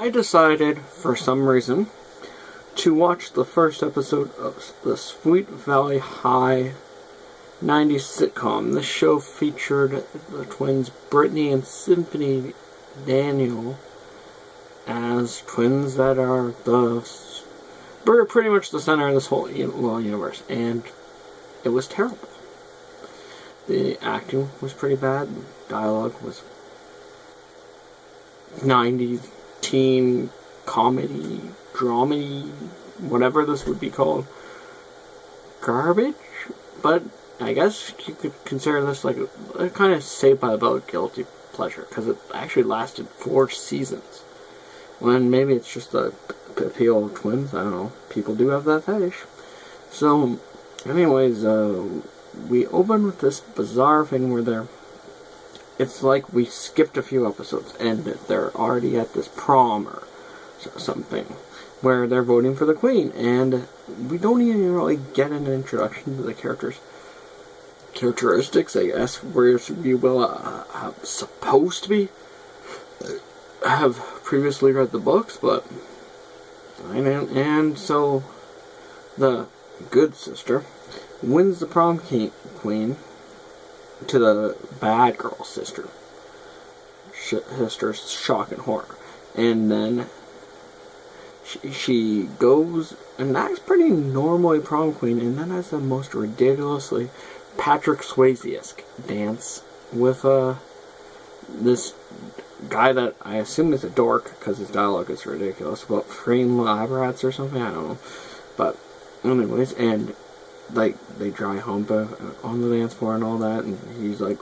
I decided, for some reason, to watch the first episode of the Sweet Valley High 90s sitcom. This show featured the twins Brittany and Symphony Daniel as twins that are pretty much the center of this whole universe, and it was terrible. The acting was pretty bad. The dialogue was 90s teen comedy, dramedy, whatever this would be called. Garbage, but I guess you could consider this like a kind of Saved by the Bell guilty pleasure, because it actually lasted 4 seasons. When maybe it's just the appeal of twins, I don't know. People do have that fetish. So, anyways, we open with this bizarre thing where it's like we skipped a few episodes and they're already at this prom or something where they're voting for the queen, and we don't even really get an introduction to the characteristics, I guess, where you will supposed to be have previously read the books, but and so the good sister wins the prom queen to the bad girl sister's shock and horror, and then she goes and acts pretty normally prom queen, and then has the most ridiculously Patrick Swayze-esque dance with this guy that I assume is a dork because his dialogue is ridiculous about freeing lab rats or something, I don't know. But anyways, and like they dry hump on the dance floor and all that, and he's like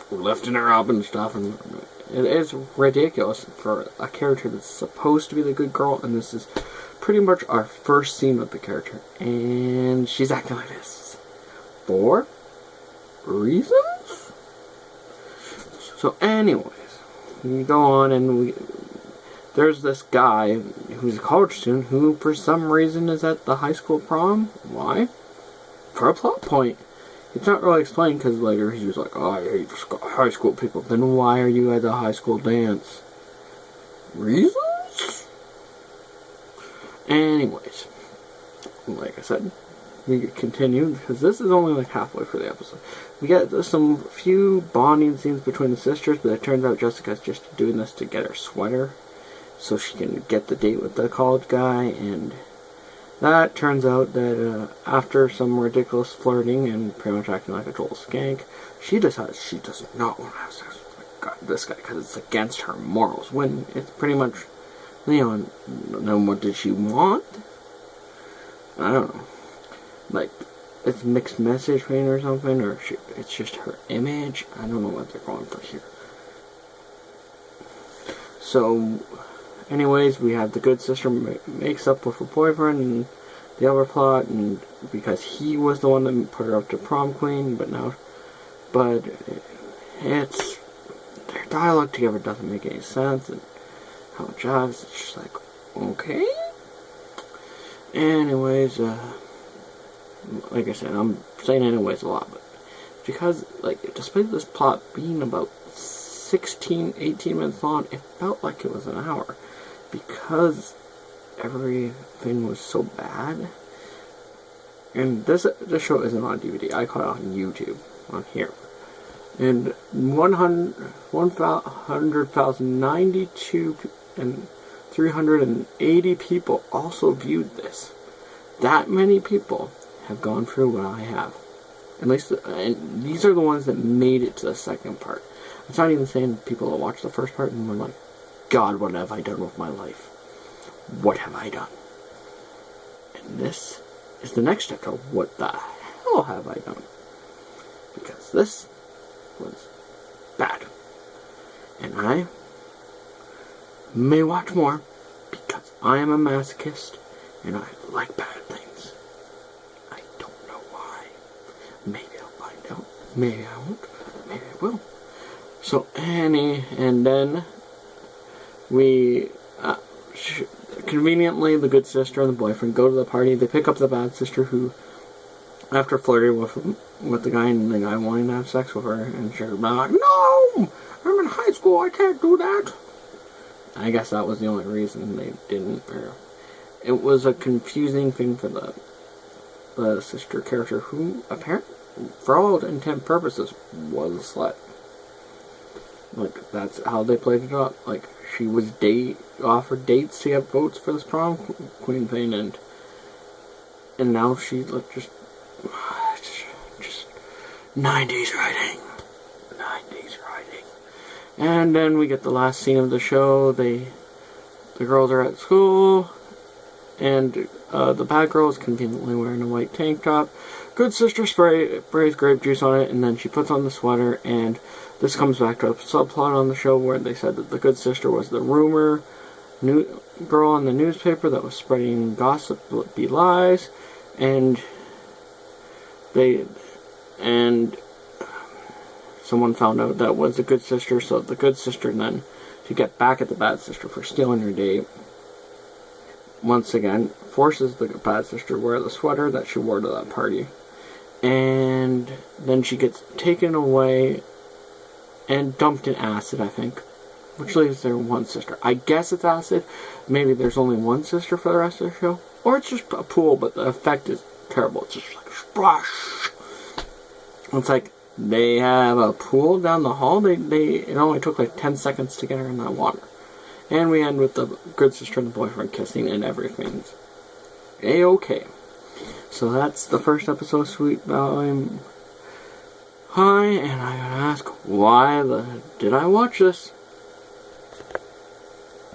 lifting her up and stuff, and it is ridiculous for a character that's supposed to be the good girl, and this is pretty much our first scene with the character, and she's acting like this for reasons. So anyways, we go on, and there's this guy who's a college student who for some reason is at the high school prom. Why? For a plot point. It's not really explained, because later he's like, oh, I hate high school people. Then why are you at the high school dance? Reasons? Anyways, like I said, we continue, because this is only like halfway for the episode. We get some few bonding scenes between the sisters, but it turns out Jessica's just doing this to get her sweater so she can get the date with the college guy, and that turns out that after some ridiculous flirting and pretty much acting like a total skank, she decides she does not want to have sex with this guy because it's against her morals, when it's pretty much, then what did she want? I don't know. Like, it's mixed message pain or something, or it's just her image. I don't know what they're going for here. So, anyways, we have the good sister makes up with her boyfriend and the other plot, and because he was the one that put her up to prom queen, but it's their dialogue together doesn't make any sense, and how it jives. It's just like, okay. Anyways, like I said, I'm saying anyways a lot, but because, like, despite this plot being about 18 minutes long, it felt like it was an hour, because everything was so bad. And this show isn't on DVD. I caught it on YouTube, on here. And 100,092 and 380 people also viewed this. That many people have gone through what I have. At least, and these are the ones that made it to the second part. It's not even saying people that watched the first part and were like, God, what have I done with my life? What have I done? And this is the next step to what the hell have I done? Because this was bad. And I may watch more because I am a masochist and I like bad things. I don't know why. Maybe I'll find out. Maybe I won't. Maybe I will. So, and then we, conveniently, the good sister and the boyfriend go to the party. They pick up the bad sister who, after flirting with the guy and the guy wanting to have sex with her, and she's like, no, I'm in high school, I can't do that. I guess that was the only reason they didn't. Or it was a confusing thing for the sister character, who apparently, for all intent and purposes, was a slut. Like, that's how they played it up. Like, she was offered dates to get votes for this prom queen thing, and now she's like just 90s writing. 90s writing. And then we get the last scene of the show. The girls are at school, and the bad girl is conveniently wearing a white tank top. Good sister sprays grape juice on it, and then she puts on the sweater, and this comes back to a subplot on the show where they said that the good sister was the rumor girl in the newspaper that was spreading gossip, be lies, and someone found out that was the good sister, so the good sister then, to get back at the bad sister for stealing her date, once again forces the bad sister to wear the sweater that she wore to that party. And then she gets taken away and dumped in acid, I think, which leaves their one sister. I guess it's acid. Maybe there's only one sister for the rest of the show, or it's just a pool, but the effect is terrible. It's just like splash. It's like they have a pool down the hall. It only took like 10 seconds to get her in that water. And we end with the good sister and the boyfriend kissing, and everything's A-okay. So that's the first episode of Sweet Valley High, and I gotta ask, why did I watch this?